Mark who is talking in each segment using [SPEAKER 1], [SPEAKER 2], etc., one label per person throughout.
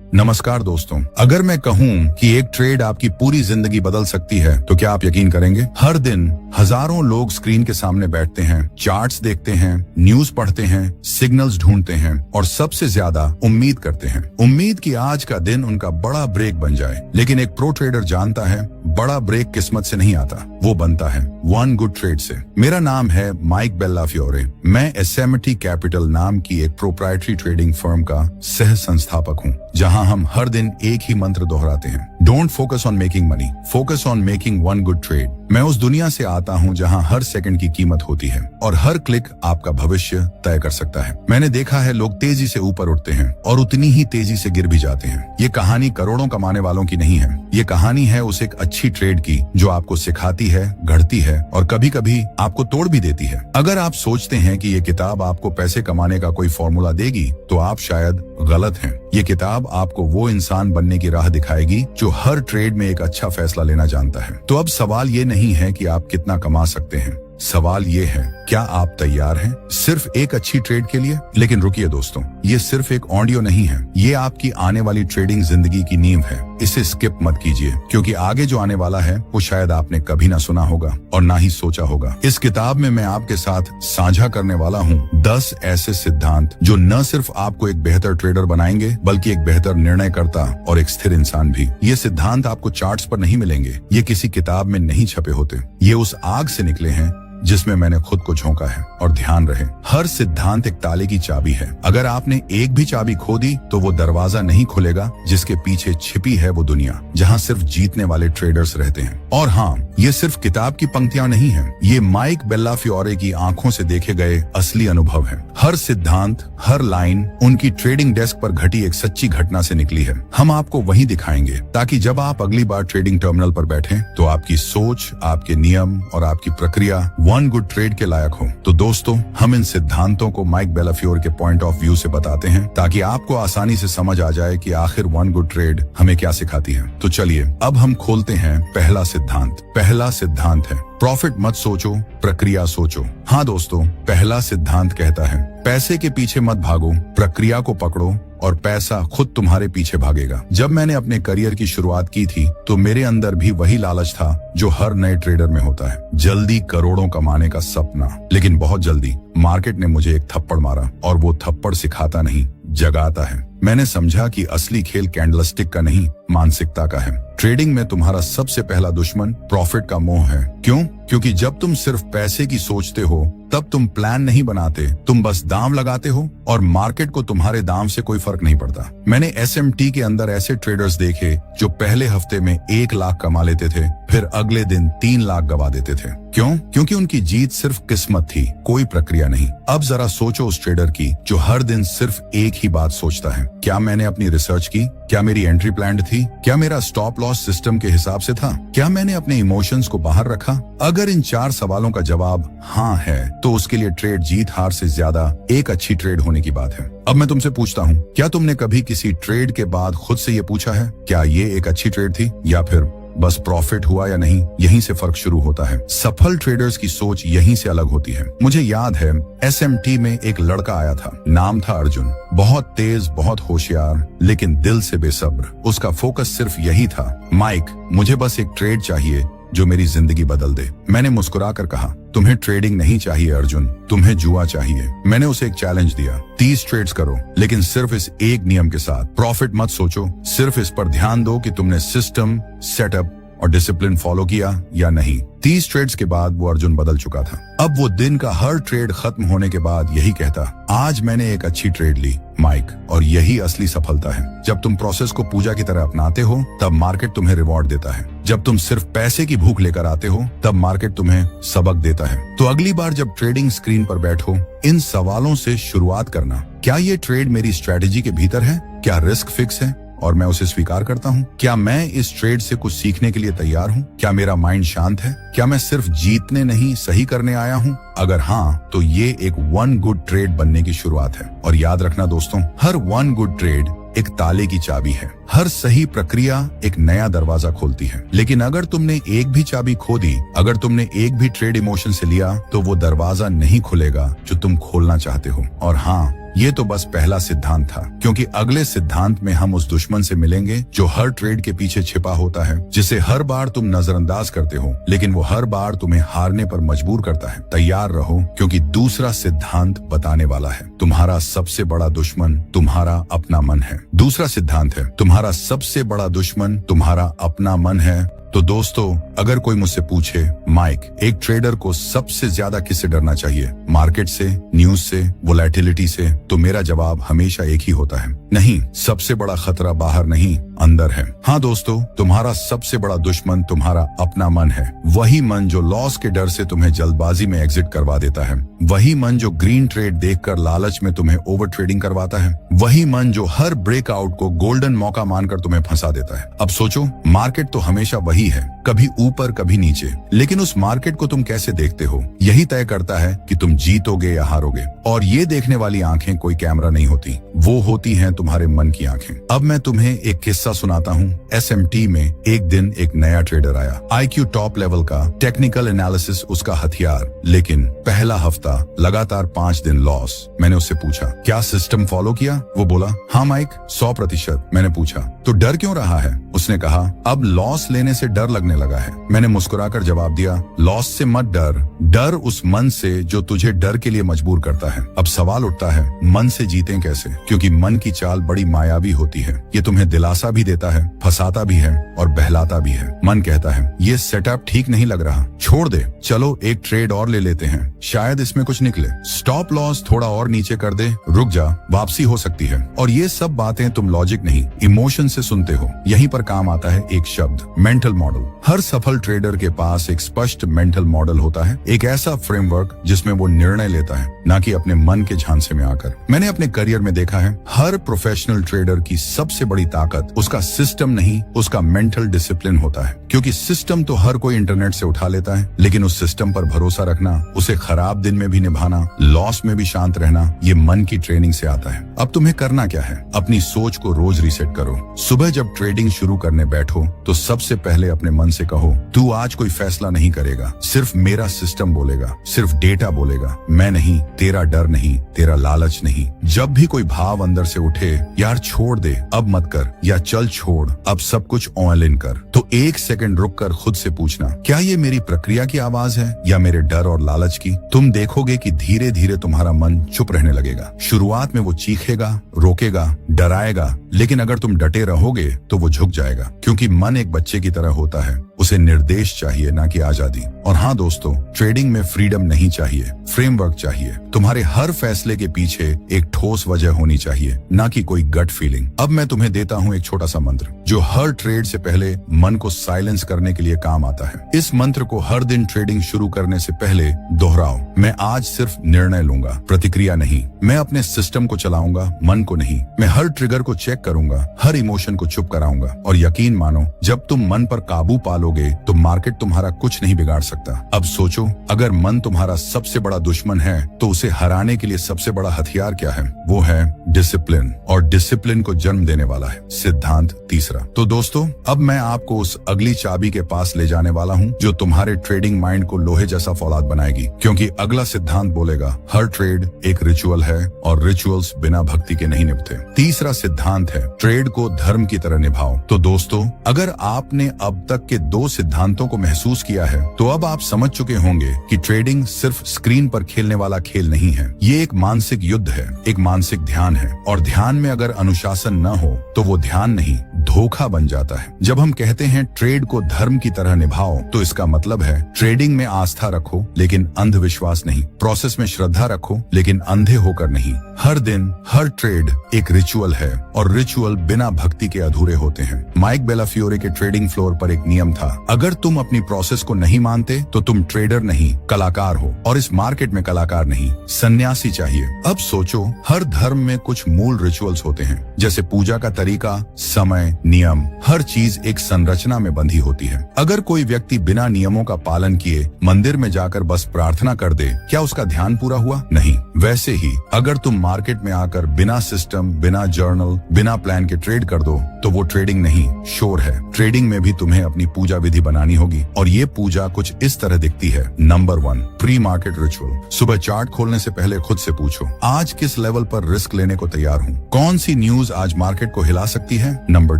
[SPEAKER 1] नमस्कार दोस्तों, अगर मैं कहूं कि एक ट्रेड आपकी पूरी जिंदगी बदल सकती है तो क्या आप यकीन करेंगे? हर दिन हजारों लोग स्क्रीन के सामने बैठते हैं, चार्ट्स देखते हैं, न्यूज पढ़ते हैं, सिग्नल्स ढूंढते हैं और सबसे ज्यादा उम्मीद करते हैं। उम्मीद कि आज का दिन उनका बड़ा ब्रेक बन जाए। लेकिन एक प्रो ट्रेडर जानता है बड़ा ब्रेक किस्मत से नहीं आता, वो बनता है वन गुड ट्रेड से। मेरा नाम है माइक बेल्लाफियोरे। मैं एसएमटी कैपिटल नाम की एक प्रोप्राइटरी ट्रेडिंग फर्म का सह संस्थापक हूँ, जहां हम हर दिन एक ही मंत्र दोहराते हैं, don't focus on making money, focus on making one good trade. मैं उस दुनिया से आता हूं जहां हर सेकंड की कीमत होती है और हर क्लिक आपका भविष्य तय कर सकता है। मैंने देखा है लोग तेजी से ऊपर उठते हैं और उतनी ही तेजी से गिर भी जाते हैं। ये कहानी करोड़ों कमाने वालों की नहीं है, ये कहानी है उस एक अच्छी ट्रेड की जो आपको सिखाती है, गढ़ती है और कभी कभी आपको तोड़ भी देती है। अगर आप सोचते हैं कि ये किताब आपको पैसे कमाने का कोई फॉर्मूला देगी तो आप शायद गलत हैं। ये किताब आपको वो इंसान बनने की राह दिखाएगी जो हर ट्रेड में एक अच्छा फैसला लेना जानता है। तो अब सवाल ये नहीं है कि आप कितना कमा सकते हैं, सवाल ये है क्या आप तैयार हैं सिर्फ एक अच्छी ट्रेड के लिए? लेकिन रुकिए दोस्तों, ये सिर्फ एक ऑडियो नहीं है, ये आपकी आने वाली ट्रेडिंग जिंदगी की नींव है। इसे स्किप मत कीजिए क्योंकि आगे जो आने वाला है वो शायद आपने कभी ना सुना होगा और ना ही सोचा होगा। इस किताब में मैं आपके साथ साझा करने वाला हूँ 10 ऐसे सिद्धांत जो न सिर्फ आपको एक बेहतर ट्रेडर बनाएंगे बल्कि एक बेहतर निर्णयकर्ता और एक स्थिर इंसान भी। ये सिद्धांत आपको चार्ट्स पर नहीं मिलेंगे, ये किसी किताब में नहीं छपे होते, ये उस आग से निकले हैं जिसमें मैंने खुद को झोंका है। और ध्यान रहे, हर सिद्धांत एक ताले की चाबी है। अगर आपने एक भी चाबी खो दी तो वो दरवाजा नहीं खुलेगा जिसके पीछे छिपी है वो दुनिया जहां सिर्फ जीतने वाले ट्रेडर्स रहते हैं। और हाँ, ये सिर्फ किताब की पंक्तियां नहीं है, ये माइक बेल्लाफियोरे की आंखों से देखे गए असली अनुभव है। हर सिद्धांत, हर लाइन उनकी ट्रेडिंग डेस्क पर घटी एक सच्ची घटना से निकली है। हम आपको वही दिखाएंगे ताकि जब आप अगली बार ट्रेडिंग टर्मिनल पर बैठें तो आपकी सोच, आपके नियम और आपकी प्रक्रिया वन गुड ट्रेड के लायक हो। तो दोस्तों, हम इन सिद्धांतों को माइक बेल्लाफियोरे के पॉइंट ऑफ व्यू से बताते हैं ताकि आपको आसानी से समझ आ जाए कि आखिर वन गुड ट्रेड हमें क्या सिखाती है। तो चलिए अब हम खोलते हैं पहला सिद्धांत। पहला सिद्धांत है प्रॉफिट मत सोचो, प्रक्रिया सोचो। हाँ दोस्तों, पहला सिद्धांत कहता है पैसे के पीछे मत भागो, प्रक्रिया को पकड़ो और पैसा खुद तुम्हारे पीछे भागेगा। जब मैंने अपने करियर की शुरुआत की थी तो मेरे अंदर भी वही लालच था जो हर नए ट्रेडर में होता है, जल्दी करोड़ों कमाने का सपना। लेकिन बहुत जल्दी मार्केट ने मुझे एक थप्पड़ मारा और वो थप्पड़ सिखाता नहीं, जगाता है। मैंने समझा कि असली खेल कैंडलस्टिक का नहीं, मानसिकता का है। ट्रेडिंग में तुम्हारा सबसे पहला दुश्मन प्रॉफिट का मोह है। क्यों? क्योंकि जब तुम सिर्फ पैसे की सोचते हो तब तुम प्लान नहीं बनाते, तुम बस दाम लगाते हो और मार्केट को तुम्हारे दाम से कोई फर्क नहीं पड़ता। मैंने एसएमटी के अंदर ऐसे ट्रेडर्स देखे जो पहले हफ्ते में 1 लाख कमा लेते थे, फिर अगले दिन 3 लाख गवा देते थे। क्यों? क्योंकि उनकी जीत सिर्फ किस्मत थी, कोई प्रक्रिया नहीं। अब जरा सोचो उस ट्रेडर की जो हर दिन सिर्फ एक ही बात सोचता है, क्या मैंने अपनी रिसर्च की? क्या मेरी एंट्री प्लान थी? क्या मेरा स्टॉप लॉस सिस्टम के हिसाब से था? क्या मैंने अपने इमोशंस को बाहर रखा? अगर इन 4 सवालों का जवाब हाँ है तो उसके लिए ट्रेड जीत हार से ज्यादा एक अच्छी ट्रेड होने की बात है। अब मैं तुमसे पूछता हूँ, क्या तुमने कभी किसी ट्रेड के बाद खुद से ये पूछा है क्या ये एक अच्छी ट्रेड थी या फिर बस प्रॉफिट हुआ या नहीं? यहीं से फर्क शुरू होता है। सफल ट्रेडर्स की सोच यहीं से अलग होती है। मुझे याद है एसएमटी में एक लड़का आया था, नाम था अर्जुन। बहुत तेज, बहुत होशियार, लेकिन दिल से बेसब्र। उसका फोकस सिर्फ यही था, माइक मुझे बस एक ट्रेड चाहिए जो मेरी जिंदगी बदल दे। मैंने मुस्कुराकर कहा, तुम्हें ट्रेडिंग नहीं चाहिए अर्जुन, तुम्हें जुआ चाहिए। मैंने उसे एक चैलेंज दिया, 30 ट्रेड्स करो लेकिन सिर्फ इस एक नियम के साथ, प्रॉफिट मत सोचो, सिर्फ इस पर ध्यान दो कि तुमने सिस्टम, सेटअप और डिसिप्लिन फॉलो किया या नहीं। 30 ट्रेड्स के बाद वो अर्जुन बदल चुका था। अब वो दिन का हर ट्रेड खत्म होने के बाद यही कहता, आज मैंने एक अच्छी ट्रेड ली माइक। और यही असली सफलता है। जब तुम प्रोसेस को पूजा की तरह अपनाते हो तब मार्केट तुम्हें रिवॉर्ड देता है। जब तुम सिर्फ पैसे की भूख लेकर आते हो तब मार्केट तुम्हें सबक देता है। तो अगली बार जब ट्रेडिंग स्क्रीन पर बैठो, इन सवालों से शुरुआत करना, क्या ये ट्रेड मेरी स्ट्रेटेजी के भीतर है? क्या रिस्क फिक्स है और मैं उसे स्वीकार करता हूँ? क्या मैं इस ट्रेड से कुछ सीखने के लिए तैयार हूँ? क्या मेरा माइंड शांत है? क्या मैं सिर्फ जीतने नहीं, सही करने आया हूँ? अगर हाँ, तो ये एक वन गुड ट्रेड बनने की शुरुआत है। और याद रखना दोस्तों, हर वन गुड ट्रेड एक ताले की चाबी है। हर सही प्रक्रिया एक नया दरवाजा खोलती है। लेकिन अगर तुमने एक भी चाबी खो दी, अगर तुमने एक भी ट्रेड इमोशन से लिया, तो वो दरवाजा नहीं खुलेगा जो तुम खोलना चाहते हो। और हाँ, ये तो बस पहला सिद्धांत था, क्योंकि अगले सिद्धांत में हम उस दुश्मन से मिलेंगे जो हर ट्रेड के पीछे छिपा होता है, जिसे हर बार तुम नजरअंदाज करते हो, लेकिन वो हर बार तुम्हें हारने पर मजबूर करता है। तैयार रहो, क्योंकि दूसरा सिद्धांत बताने वाला है। तुम्हारा सबसे बड़ा दुश्मन तुम्हारा अपना मन है। दूसरा सिद्धांत है, तुम्हारा सबसे बड़ा दुश्मन तुम्हारा अपना मन है। तो दोस्तों, अगर कोई मुझसे पूछे, माइक, एक ट्रेडर को सबसे ज्यादा किससे डरना चाहिए, मार्केट से, न्यूज से, वोलेटिलिटी से, तो मेरा जवाब हमेशा एक ही होता है, नहीं, सबसे बड़ा खतरा बाहर नहीं, अंदर है। हाँ दोस्तों, तुम्हारा सबसे बड़ा दुश्मन तुम्हारा अपना मन है। वही मन जो लॉस के डर से तुम्हें जल्दबाजी में एग्जिट करवा देता है, वही मन जो ग्रीन ट्रेड देखकर लालच में तुम्हें ओवर ट्रेडिंग करवाता है, वही मन जो हर ब्रेकआउट को गोल्डन मौका मानकर तुम्हें फंसा देता है। अब सोचो, मार्केट तो हमेशा वही है, कभी ऊपर कभी नीचे, लेकिन उस मार्केट को तुम कैसे देखते हो, यही तय करता है कि तुम जीतोगे या हारोगे। और ये देखने वाली आंखें कोई कैमरा नहीं होती, वो होती हैं तुम्हारे मन की आंखें। अब मैं तुम्हें एक किस्सा सुनाता हूँ। SMT में एक दिन एक नया ट्रेडर आया, IQ टॉप लेवल का, टेक्निकल एनालिसिस उसका हथियार, लेकिन पहला हफ्ता लगातार 5 दिन लॉस। मैंने उससे पूछा, क्या सिस्टम फॉलो किया? वो बोला, हाँ माइक, 100%। मैंने पूछा, तो डर क्यों रहा है? उसने कहा, अब लॉस लेने से डर लगने लगा है। मैंने मुस्कुराकर जवाब दिया, लॉस से मत डर, डर उस मन से जो तुझे डर के लिए मजबूर करता है। अब सवाल उठता है, मन से जीतें कैसे? क्योंकि मन की चाल बड़ी मायावी होती है। ये तुम्हें दिलासा भी देता है, फंसाता भी है और बहलाता भी है। मन कहता है, ये सेटअप ठीक नहीं लग रहा, छोड़ दे, चलो एक ट्रेड और ले लेते हैं, शायद इसमें कुछ निकले। स्टॉप लॉस थोड़ा और नीचे कर दे, रुक जा, वापसी हो सकती है। और ये सब बातें तुम लॉजिक नहीं, इमोशन से सुनते हो। यहीं पर काम आता है एक शब्द, मेंटल मॉडल। हर सफल ट्रेडर के पास एक स्पष्ट मेंटल मॉडल होता है, एक ऐसा फ्रेमवर्क जिसमें वो निर्णय लेता है, ना कि अपने मन के झांसे में आकर। मैंने अपने करियर में देखा है, हर प्रोफेशनल ट्रेडर की सबसे बड़ी ताकत उसका सिस्टम नहीं, उसका मेंटल डिसिप्लिन होता है। क्योंकि सिस्टम तो हर कोई इंटरनेट से उठा लेता है, लेकिन उस सिस्टम पर भरोसा रखना, उसे खराब दिन में भी निभाना, लॉस में भी शांत रहना, ये मन की ट्रेनिंग से आता है। अब तुम्हें करना क्या है? अपनी सोच को रोज रीसेट करो। सुबह जब ट्रेडिंग शुरू करने बैठो तो सबसे पहले अपने मन से कहो, तू आज कोई फैसला नहीं करेगा, सिर्फ मेरा सिस्टम बोलेगा, सिर्फ डेटा बोलेगा, मैं नहीं, तेरा डर नहीं, तेरा लालच नहीं। जब भी कोई भाव अंदर से उठे, यार छोड़ दे, अब मत कर, या चल छोड़, अब सब कुछ ऑल इन कर, तो 1 सेकंड रुक कर खुद से पूछना, क्या ये मेरी प्रक्रिया की आवाज है या मेरे डर और लालच की? तुम देखोगे कि धीरे धीरे तुम्हारा मन चुप रहने लगेगा। शुरुआत में वो चीखेगा, रोकेगा, डराएगा, लेकिन अगर तुम डटे रहोगे तो वो झुक जाएगा। क्योंकि मन एक बच्चे की तरह होता है, उसे निर्देश चाहिए, ना कि आजादी। और हाँ दोस्तों, ट्रेडिंग में फ्रीडम नहीं चाहिए, फ्रेमवर्क चाहिए। तुम्हारे हर फैसले के पीछे एक ठोस वजह होनी चाहिए, ना कि कोई गट फीलिंग। अब मैं तुम्हें देता हूँ एक छोटा सा मंत्र, जो हर ट्रेड से पहले मन को साइलेंस करने के लिए काम आता है। इस मंत्र को हर दिन ट्रेडिंग शुरू करने से पहले दोहराओ। मैं आज सिर्फ निर्णय लूंगा, प्रतिक्रिया नहीं। मैं अपने सिस्टम को चलाऊंगा, मन को नहीं। मैं हर ट्रिगर को चेक करूंगा, हर इमोशन को चुप कराऊंगा। और यकीन मानो, जब तुम मन पर काबू पालोगे तो मार्केट तुम्हारा कुछ नहीं बिगाड़ सकता। अब सोचो, अगर मन तुम्हारा सबसे बड़ा दुश्मन है तो उसे हराने के लिए सबसे बड़ा हथियार क्या है? वो है डिसिप्लिन। और डिसिप्लिन को जन्म देने वाला है सिद्धांत तीसरा। तो दोस्तों, अब मैं आपको उस अगली चाबी के पास ले जाने वाला हूँ जो तुम्हारे ट्रेडिंग माइंड को लोहे जैसा फौलाद बनाएगी। क्योंकि अगला सिद्धांत बोलेगा, हर ट्रेड एक रिचुअल है और रिचुअल्स बिना भक्ति के नहीं निभते। तीसरा सिद्धांत है, ट्रेड को धर्म की तरह निभाओ। तो दोस्तों, अगर आपने अब तक के 2 सिद्धांतों को महसूस किया है तो अब आप समझ चुके होंगे कि ट्रेडिंग सिर्फ स्क्रीन पर खेलने वाला खेल नहीं है। ये एक मानसिक युद्ध है, एक मानसिक ध्यान है। और ध्यान में अगर अनुशासन न हो तो वो ध्यान नहीं, धोखा बन जाता है। जब हम कहते हैं ट्रेड को धर्म की तरह निभाओ, तो इसका मतलब है ट्रेडिंग में आस्था रखो लेकिन अंधविश्वास नहीं, प्रोसेस में श्रद्धा रखो लेकिन अंधे होकर नहीं। हर दिन, हर ट्रेड एक रिचुअल है और रिचुअल बिना भक्ति के अधूरे होते हैं। माइक बेलाफियोरे के ट्रेडिंग फ्लोर पर एक नियम था, अगर तुम अपनी प्रोसेस को नहीं मानते तो तुम ट्रेडर नहीं, कलाकार हो। और इस मार्केट में कलाकार नहीं, सन्यासी चाहिए। अब सोचो, हर धर्म में कुछ मूल रिचुअल्स होते हैं, जैसे पूजा का तरीका, समय, नियम, हर चीज एक संरचना में बंधी होती है। अगर कोई व्यक्ति बिना नियमों का पालन किए मंदिर में जाकर बस प्रार्थना कर दे, क्या उसका ध्यान पूरा हुआ? नहीं, वैसे ही अगर तुम मार्केट में आकर बिना सिस्टम, बिना जर्नल, बिना प्लान के ट्रेड कर दो तो वो ट्रेडिंग नहीं, शोर है। ट्रेडिंग में भी तुम्हें अपनी पूजा विधि बनानी होगी और ये पूजा कुछ इस तरह दिखती है। Number 1, pre market ritual. सुबह चार्ट खोलने से पहले खुद से पूछो, आज किस लेवल पर रिस्क लेने को तैयार हूँ? कौन सी न्यूज आज मार्केट को हिला सकती है? Number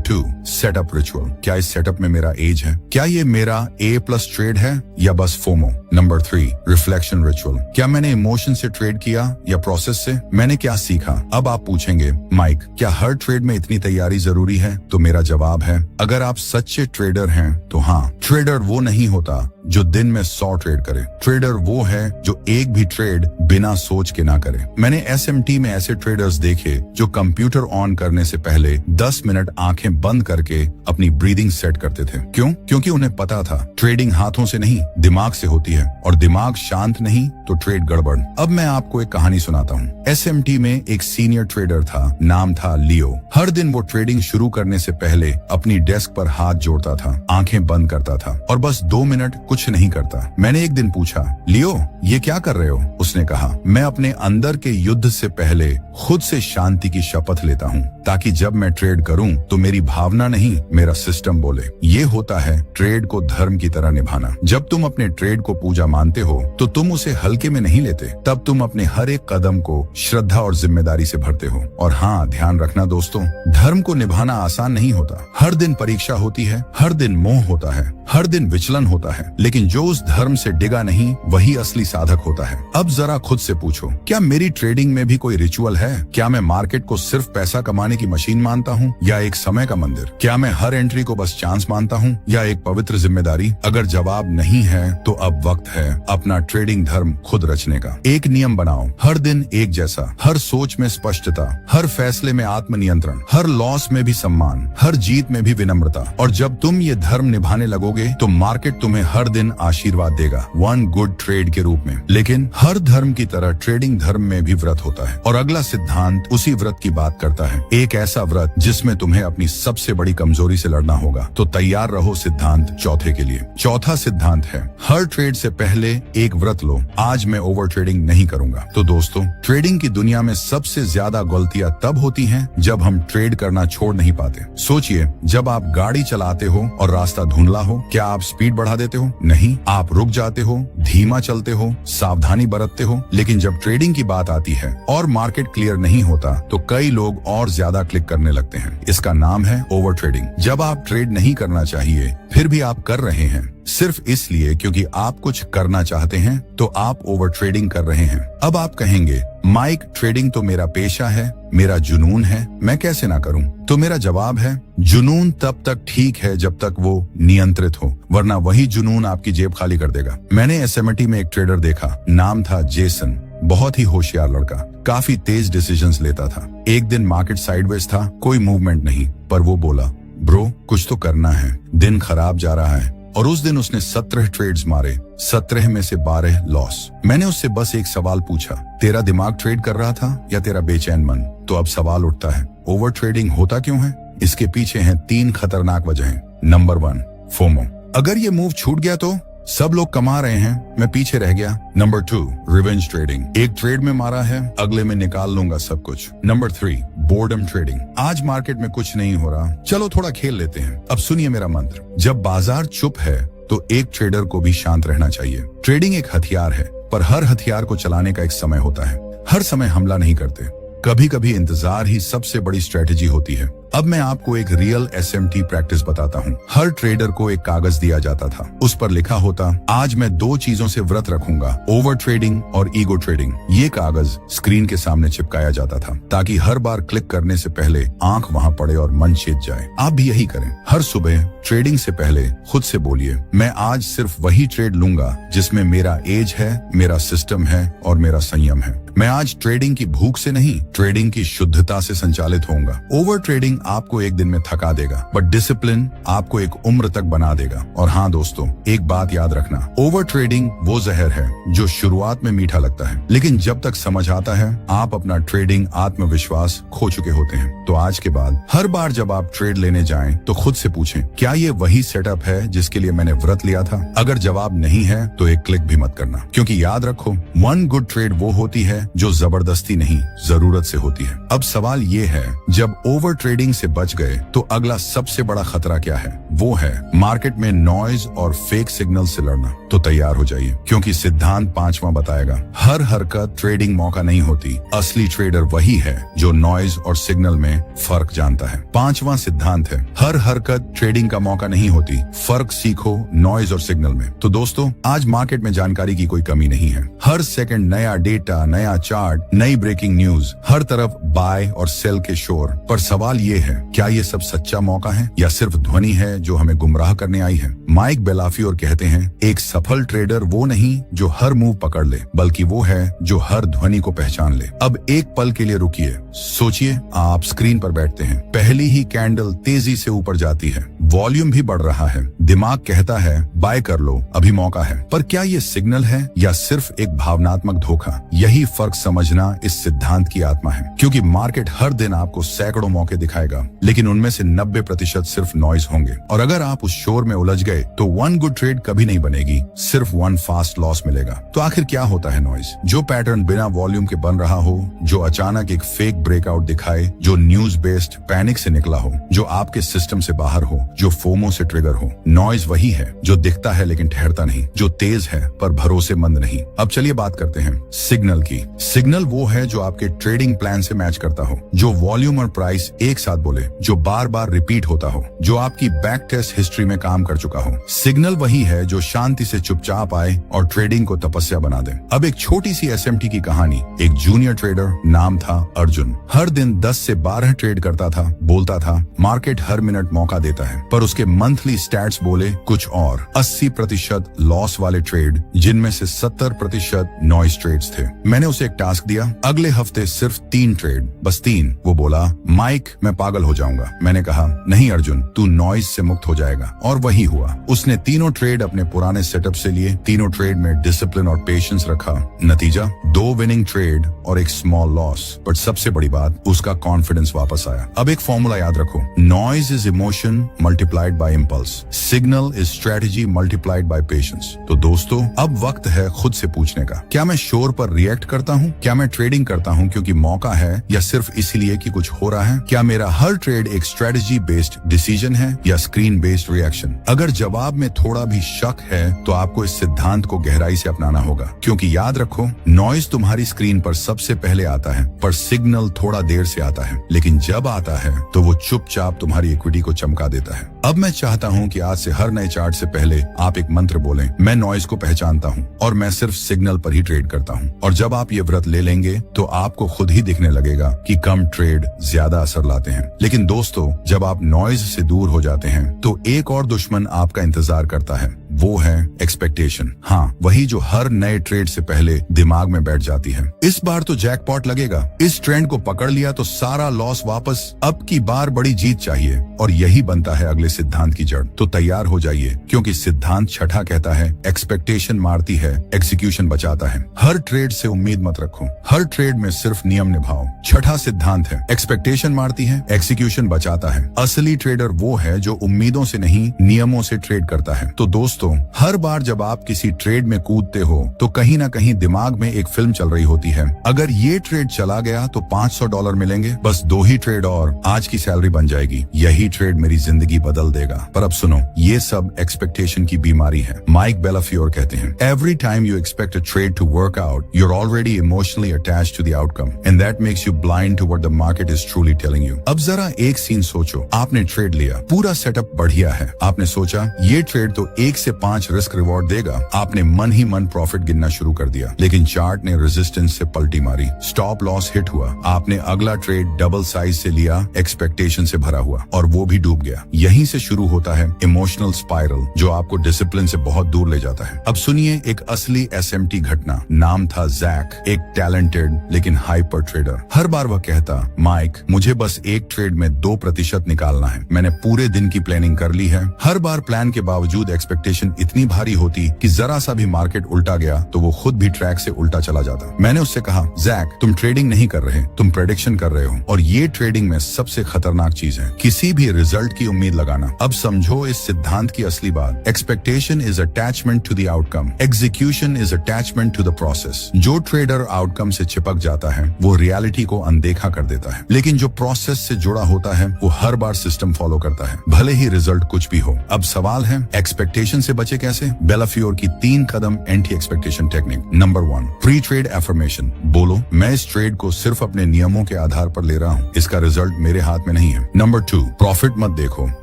[SPEAKER 1] 2, setup ritual. क्या इस सेटअप में मेरा एज है? क्या ये मेरा A+ ट्रेड है या बस फोमो? Number 3, reflection ritual. क्या मैंने इमोशन से ट्रेड किया या प्रोसेस से? मैंने क्या सीखा? अब आप पूछेंगे, माइक, क्या हर ट्रेड में इतनी तैयारी जरूरी है? तो मेरा जवाब है, अगर आप सच्चे ट्रेडर हैं तो हाँ। ट्रेडर वो नहीं होता जो दिन में 100 ट्रेड करे। ट्रेडर वो है जो एक भी ट्रेड बिना सोच के ना करे। मैंने SMT में ऐसे ट्रेडर्स देखे जो कंप्यूटर ऑन करने से पहले 10 मिनट आंखें बंद करके अपनी ब्रीदिंग सेट करते थे। क्यों? क्योंकि उन्हें पता था ट्रेडिंग हाथों से नहीं, दिमाग से होती है, और दिमाग शांत नहीं तो ट्रेड गड़बड़। अब मैं आपको एक कहानी सुनाता हूँ। SMT में एक सीनियर ट्रेडर था, नाम था लियो। हर दिन वो ट्रेडिंग शुरू करने से पहले अपनी डेस्क पर हाथ जोड़ता था, आंखें बंद करता था और बस 2 मिनट कुछ नहीं करता। मैंने एक दिन पूछा, लियो, ये क्या कर रहे हो? उसने कहा, मैं अपने अंदर के युद्ध से पहले खुद से शांति की शपथ लेता हूँ, ताकि जब मैं ट्रेड करूं तो मेरी भावना नहीं, मेरा सिस्टम बोले। ये होता है ट्रेड को धर्म की तरह निभाना। जब तुम अपने ट्रेड को पूजा मानते हो तो तुम उसे हल्के में नहीं लेते। तब तुम अपने हर एक कदम को श्रद्धा और जिम्मेदारी से भरते हो। और हाँ, ध्यान रखना दोस्तों, धर्म को निभाना आसान नहीं होता। हर दिन परीक्षा होती है, हर दिन मोह होता है, हर दिन विचलन होता है, लेकिन जो उस धर्म से डिगा नहीं वही असली साधक होता है। अब जरा खुद से पूछो, क्या मेरी ट्रेडिंग में भी कोई रिचुअल है? क्या मैं मार्केट को सिर्फ पैसा कमाने की मशीन मानता हूँ या एक समय का मंदिर? क्या मैं हर एंट्री को बस चांस मानता हूँ या एक पवित्र जिम्मेदारी? अगर जवाब नहीं है तो अब वक्त है अपना ट्रेडिंग धर्म खुद रचने का। एक नियम बनाओ, हर दिन एक जैसा, हर सोच में स्पष्टता, हर फैसले में आत्मनियंत्रण, हर लॉस में भी सम्मान, हर जीत में भी विनम्रता। और जब तुम ये धर्म निभाने लगोगे तो मार्केट तुम्हें हर दिन आशीर्वाद देगा, 1 गुड ट्रेड के रूप में। लेकिन हर धर्म की तरह ट्रेडिंग धर्म में भी व्रत होता है और अगला सिद्धांत उसी व्रत की बात करता है। एक ऐसा व्रत जिसमें तुम्हें अपनी सबसे बड़ी कमजोरी से लड़ना होगा। तो तैयार रहो सिद्धांत चौथे के लिए। चौथा सिद्धांत है, हर ट्रेड से पहले एक व्रत लो, आज मैं ओवर ट्रेडिंग नहीं करूंगा। तो दोस्तों, ट्रेडिंग की दुनिया में सबसे ज्यादा गलतियां तब होती हैं जब हम ट्रेड करना छोड़ नहीं पाते। सोचिए, जब आप गाड़ी चलाते हो और रास्ता धुंधला हो, क्या आप स्पीड बढ़ा देते हो? नहीं, आप रुक जाते हो, धीमा चलते हो, सावधानी बरतते हो। लेकिन जब ट्रेडिंग की बात आती है और मार्केट क्लियर नहीं होता तो कई लोग और ज्यादा क्लिक करने लगते हैं। इसका नाम है ओवर ट्रेडिंग। जब आप ट्रेड नहीं करना चाहिए फिर भी आप कर रहे हैं, सिर्फ इसलिए क्योंकि आप कुछ करना चाहते हैं, तो आप ओवर ट्रेडिंग कर रहे हैं। अब आप कहेंगे, माइक, ट्रेडिंग तो मेरा पेशा है, मेरा जुनून है, मैं कैसे ना करूं? तो मेरा जवाब है, जुनून तब तक ठीक है जब तक वो नियंत्रित हो, वरना वही जुनून आपकी जेब खाली कर देगा। मैंने SMT में एक ट्रेडर देखा, नाम था जेसन। बहुत ही होशियार लड़का, काफी तेज डिसीजंस लेता था। एक दिन मार्केट साइडवेज था, कोई मूवमेंट नहीं, पर वो बोला, ब्रो, कुछ तो करना है, दिन खराब जा रहा है। और उस दिन उसने 17 ट्रेड्स मारे, 17 में से 12 लॉस। मैंने उससे बस एक सवाल पूछा, तेरा दिमाग ट्रेड कर रहा था या तेरा बेचैन मन? तो अब सवाल उठता है, ओवर ट्रेडिंग होता क्यों है? इसके पीछे हैं 3 खतरनाक वजहें। Number 1, FOMO. अगर ये मूव छूट गया तो सब लोग कमा रहे हैं, मैं पीछे रह गया। Number 2, revenge trading. एक ट्रेड में मारा है, अगले में निकाल लूंगा सब कुछ। Number 3, boredom trading. आज मार्केट में कुछ नहीं हो रहा, चलो थोड़ा खेल लेते हैं। अब सुनिए मेरा मंत्र, जब बाजार चुप है तो एक ट्रेडर को भी शांत रहना चाहिए। ट्रेडिंग एक हथियार है, पर हर हथियार को चलाने का एक समय होता है। हर समय हमला नहीं करते, कभी कभी इंतजार ही सबसे बड़ी स्ट्रेटेजी होती है। अब मैं आपको एक रियल SMT प्रैक्टिस बताता हूँ। हर ट्रेडर को एक कागज दिया जाता था, उस पर लिखा होता, आज मैं 2 चीजों से व्रत रखूंगा, ओवर ट्रेडिंग और ईगो ट्रेडिंग। ये कागज स्क्रीन के सामने चिपकाया जाता था ताकि हर बार क्लिक करने से पहले आंख वहां पड़े और मन चेत जाए। आप भी यही करें। हर सुबह ट्रेडिंग से पहले खुद से बोलिए, मैं आज सिर्फ वही ट्रेड लूंगा जिसमें मेरा एज है, मेरा सिस्टम है और मेरा संयम है। मैं आज ट्रेडिंग की भूख से नहीं, ट्रेडिंग की शुद्धता से संचालित होऊंगा। ओवर ट्रेडिंग आपको एक दिन में थका देगा, बट डिसिप्लिन आपको एक उम्र तक बना देगा। और हाँ दोस्तों, एक बात याद रखना, ओवर ट्रेडिंग वो जहर है जो शुरुआत में मीठा लगता है, लेकिन जब तक समझ आता है आप अपना ट्रेडिंग आत्मविश्वास खो चुके होते हैं। तो आज के बाद हर बार जब आप ट्रेड लेने जाएं तो खुद से पूछें, क्या ये वही सेटअप है जिसके लिए मैंने व्रत लिया था? अगर जवाब नहीं है तो एक क्लिक भी मत करना, क्योंकि याद रखो, 1 गुड ट्रेड वो होती है जो जबरदस्ती नहीं, जरूरत से होती है। अब सवाल ये है, जब ओवर ट्रेडिंग से बच गए तो अगला सबसे बड़ा खतरा क्या है? वो है मार्केट में नॉइज और फेक सिग्नल से लड़ना। तो तैयार हो जाइए, क्योंकि सिद्धांत 5वां बताएगा, हर हरकत ट्रेडिंग मौका नहीं होती। असली ट्रेडर वही है जो नॉइज और सिग्नल में फर्क जानता है। 5वां सिद्धांत है, हर हरकत ट्रेडिंग का मौका नहीं होती, फर्क सीखो नॉइज और सिग्नल में। तो दोस्तों, आज मार्केट में जानकारी की कोई कमी नहीं है। हर सेकंड नया डेटा, नया चार्ट, नई ब्रेकिंग न्यूज, हर तरफ बाय और सेल के शोर। पर सवाल ये है, क्या ये सब सच्चा मौका है या सिर्फ ध्वनि है जो हमें गुमराह करने आई है? माइक बेलाफियोर कहते हैं, एक सफल ट्रेडर वो नहीं जो हर मूव पकड़ ले, बल्कि वो है जो हर ध्वनि को पहचान ले। अब एक पल के लिए रुकिए, सोचिए, आप स्क्रीन पर बैठते हैं, पहली ही कैंडल तेजी से ऊपर जाती है, वॉल्यूम भी बढ़ रहा है, दिमाग कहता है बाय कर लो, अभी मौका है। पर क्या ये सिग्नल है या सिर्फ एक भावनात्मक धोखा? यही फर्क समझना इस सिद्धांत की आत्मा है। क्योंकि मार्केट हर दिन आपको सैकड़ों मौके दिखाएगा, लेकिन उनमें से 90% सिर्फ नॉइज होंगे। और अगर आप उस शोर में उलझ गए तो 1 गुड ट्रेड कभी नहीं बनेगी, सिर्फ 1 फास्ट लॉस मिलेगा। तो आखिर क्या होता है नॉइज? जो पैटर्न बिना वॉल्यूम के बन रहा हो, जो अचानक एक फेक ब्रेकआउट दिखाए, जो न्यूज बेस्ड पैनिक से निकला हो, जो आपके सिस्टम से बाहर हो, जो फोमो से ट्रिगर हो। नॉइज वही है जो दिखता है लेकिन ठहरता नहीं, जो तेज है पर भरोसेमंद नहीं। अब चलिए बात करते हैं सिग्नल की। सिग्नल वो है जो आपके ट्रेडिंग प्लान से मैच करता हो, जो वॉल्यूम और प्राइस एक साथ बोले, जो बार बार रिपीट होता हो, जो आपकी बैक टेस्ट हिस्ट्री में काम कर चुका हो। सिग्नल वही है जो शांति से चुपचाप आए और ट्रेडिंग को तपस्या बना दे। अब एक छोटी सी एसएमटी की कहानी। एक जूनियर ट्रेडर, नाम था अर्जुन, हर दिन 10 से 12 ट्रेड करता था, बोलता था मार्केट हर मिनट मौका देता है, पर उसके मंथली स्टैट्स बोले कुछ और। 80% लॉस वाले ट्रेड, जिनमें से 70% नॉइज ट्रेड्स थे। मैंने उसे एक टास्क दिया, अगले हफ्ते सिर्फ 3 ट्रेड, बस 3। वो बोला, माइक मैं पागल हो जाऊंगा। मैंने कहा, नहीं अर्जुन, तू नॉइज से मुक्त हो जाएगा। और वही हुआ। उसने 3 ट्रेड अपने पुराने सेटअप से लिए, 3 ट्रेड में डिसिप्लिन और पेशेंस रखा। नतीजा 2 विनिंग ट्रेड और एक स्मॉल लॉस। बट सबसे बड़ी बात, उसका कॉन्फिडेंस वापस आया। अब एक फॉर्मूला याद रखो, noise is emotion multiplied by impulse, signal is strategy multiplied by patience. तो दोस्तों, अब वक्त है खुद से पूछने का, क्या मैं शोर पर रिएक्ट करता हूँ? क्या मैं ट्रेडिंग करता हूँ क्योंकि मौका है या सिर्फ इसलिए कि कुछ हो रहा है? क्या मेरा हर ट्रेड एक स्ट्रेटेजी बेस्ड डिसीजन है या स्क्रीन बेस्ड रिएक्शन? अगर जवाब में थोड़ा भी शक है तो आपको इस सिद्धांत को गहराई से अपनाना होगा, क्योंकि याद रखो, नॉइज तुम्हारी स्क्रीन पर सबसे पहले आता है, पर सिग्नल थोड़ा देर से आता है। लेकिन जब आता है तो वो चुपचाप तुम्हारी इक्विटी को चमका देता है। अब मैं चाहता हूँ कि आज से हर नए चार्ट से पहले आप एक मंत्र बोलें, मैं नॉइज को पहचानता हूँ और मैं सिर्फ सिग्नल पर ही ट्रेड करता हूँ। और जब आप ये व्रत ले लेंगे तो आपको खुद ही दिखने लगेगा कि कम ट्रेड ज्यादा असर लाते हैं। लेकिन दोस्तों, जब आप नॉइज से दूर हो जाते हैं तो एक और दुश्मन आपका इंतजार करता है, वो है एक्सपेक्टेशन। हाँ, वही जो हर नए ट्रेड से पहले दिमाग में बैठ जाती है। इस बार तो जैकपॉट लगेगा, इस ट्रेंड को पकड़ लिया तो सारा लॉस वापस, अब की बार बड़ी जीत चाहिए। और यही बनता है अगले सिद्धांत की जड़। तो तैयार हो जाइए, क्योंकि सिद्धांत 6 कहता है, एक्सपेक्टेशन मारती है, एग्जीक्यूशन बचाता है। हर ट्रेड से उम्मीद मत रखो, हर ट्रेड में सिर्फ नियम निभाओ। 6 सिद्धांत है, एक्सपेक्टेशन मारती है, एग्जीक्यूशन बचाता है। असली ट्रेडर वो है जो उम्मीदों से नहीं, नियमों से ट्रेड करता है। तो दोस्तों, हर बार जब आप किसी ट्रेड में कूदते हो तो कहीं ना कहीं दिमाग में एक फिल्म चल रही होती है। अगर ये ट्रेड चला गया तो $500 मिलेंगे, बस 2 ही ट्रेड और आज की सैलरी बन जाएगी, यही ट्रेड मेरी जिंदगी बदल देगा। पर अब सुनो, ये सब एक्सपेक्टेशन की बीमारी है। माइक बेलाफियोर कहते हैं, every time you expect a trade to work out, you are already emotionally attached to the outcome and that makes you blind to what the market is truly telling you. अब जरा एक scene सोचो, आपने trade लिया, पूरा setup बढ़िया है, आपने सोचा ये ट्रेड तो 1 से 5 रिस्क रिवॉर्ड देगा। आपने मन ही मन प्रॉफिट गिनना शुरू कर दिया, लेकिन चार्ट ने रेजिस्टेंस से पलटी मारी, स्टॉप लॉस हिट हुआ, आपने अगला ट्रेड डबल साइज से लिया, एक्सपेक्टेशन से भरा हुआ, और वो भी डूब गया। यहीं से शुरू होता है इमोशनल स्पाइरल, जो आपको डिसिप्लिन से बहुत दूर ले जाता है। अब सुनिए एक असली एसएमटी घटना। नाम था जैक, एक टैलेंटेड लेकिन हाइपर ट्रेडर। हर बार वह कहता, माइक मुझे बस एक ट्रेड में 2% निकालना है, मैंने पूरे दिन की प्लानिंग कर ली है। हर बार प्लान के बावजूद एक्सपेक्टेशन एक्सपेक्टेशन इतनी भारी होती कि जरा सा भी मार्केट उल्टा गया तो वो खुद भी ट्रैक से उल्टा चला जाता। मैंने उससे कहा, जैक तुम ट्रेडिंग नहीं कर रहे, तुम प्रेडिक्शन कर रहे हो, और ये ट्रेडिंग में सबसे खतरनाक चीज है, किसी भी रिजल्ट की उम्मीद लगाना। अब समझो इस सिद्धांत की असली बात। Expectation is attachment to the outcome, execution is attachment to the process. जो ट्रेडर आउटकम से चिपक जाता है वो रियलिटी को अनदेखा कर देता है, लेकिन जो प्रोसेस से जुड़ा होता है वो हर बार सिस्टम फॉलो करता है, भले ही रिजल्ट कुछ भी हो। अब सवाल है, एक्सपेक्टेशन से बचे कैसे? बेलाफियोर की 3 कदम anti expectation technique. Number 1, pre trade affirmation. बोलो, मैं इस ट्रेड को सिर्फ अपने नियमों के आधार पर ले रहा हूँ, इसका रिजल्ट मेरे हाथ में नहीं है। नंबर 2, प्रॉफिट मत देखो,